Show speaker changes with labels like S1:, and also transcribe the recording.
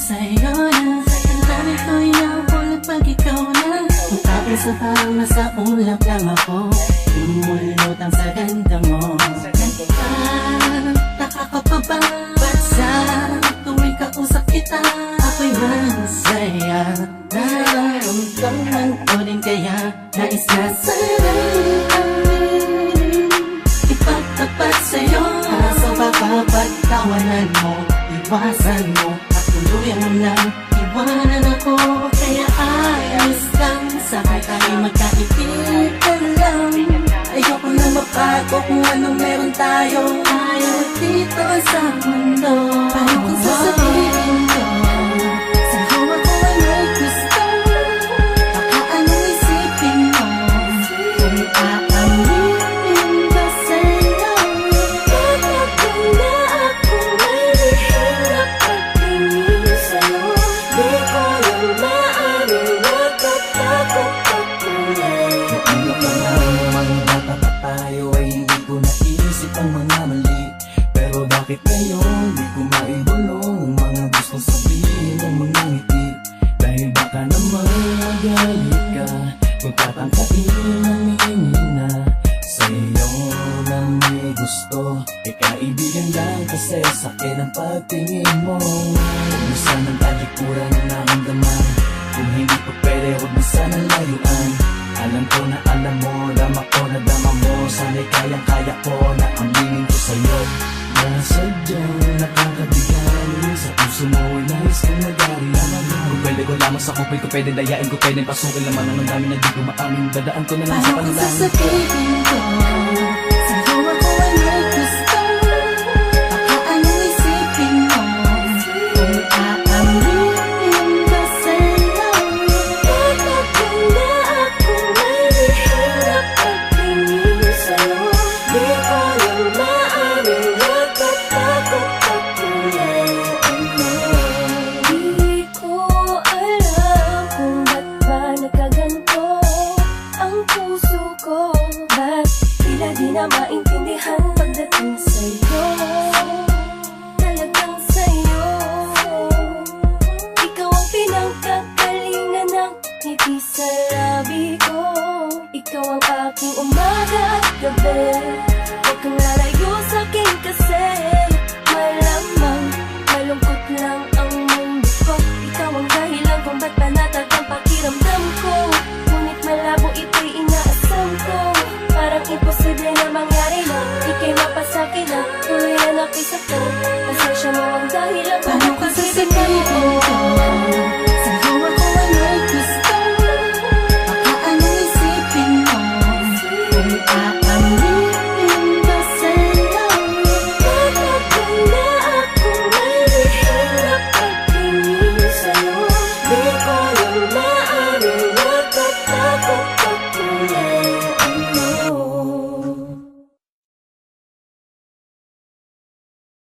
S1: sa'yo na. Ang ko'y nahulog pag ikaw na. Kung tapos na parang nasa ulap lang ako, lumulutang sa ganda mo. Taka pa ba? Ba't sa tuwing kausap kita, ako'y masaya? Nararamdaman ko din kaya nais na sa'yo ipagtapat sa'yo. Kaso baka pagtawanan mo, iwasan mo, at tuluyan mo na iwanan ako. Kaya ayos lang, sakay tayo magkaibigan lang. Ayoko na mapago kung anong meron tayo. Ayaw dito sa mundo. Paano kung sasabihin ko sa'yo ako ay may gusto? Baka anong isipin mo kung aaminin ko sa'yo?
S2: Bakit na ako may lihim na pagtingin sa'yo? Di ko lang maaaring natatakot pagkulay.
S3: Ano ka nga naman, bata pa tayo ay hindi ko naisip ang mga mali. Pero bakit ngayon di ko maibulong ang mga gustong sabihin ng mga ngiti? Dahil baka naman magalit ka kung tatangkain ang hihina. Sa'yo lang may gusto, e kaibigan lang kasi sakin ang pagtingin mo. Huwag mo sanang talikuran ang naramdaman. Kung hindi pa pwede, huwag mo sanang layuan. Alam ko na alam mo, dama ko na dama mo. Sana'y kayang-kaya ko na aminin ko sa'yo na sadyang nakakabigan. Sa puso mo ay nais kong nag-ariyan. Kung pwede ko lamang sa kupay ko, pwede dayain ko, pwede pasukin naman ang dami na di ko maamin. Dadaan ko na lang sa
S1: Paano kung
S3: panalangin.
S1: sasabihin ko sa'yo ako ay may gusto? Baka anong isipin mo kung aaminin ko sa'yo?
S2: Bakit na ako may lihim na pagtingin sa'yo? Di ko lang maaaring natatakot pagkulay. Di ko alam kung ba't ba nagkaganto ang puso ko. Ba't tila di na maintindihan pagdating sa'yo? Talagang sa'yo, ikaw ang pinagkakalingan ng ngiti sa labi ko. Ikaw ang aking umaga at gabi. Huwag kang lalayo sa'kin kasi malamang malungkot lang ang mundo ko. Ikaw ang dahilan kung ba't panatag ang pakiramdam ko. Ngunit malabo ito'y inaasam ko. Parang imposible na mangyari na ika'y mapasakin na tuloy na nakisaktan. Pasensya mo ang dahilan kung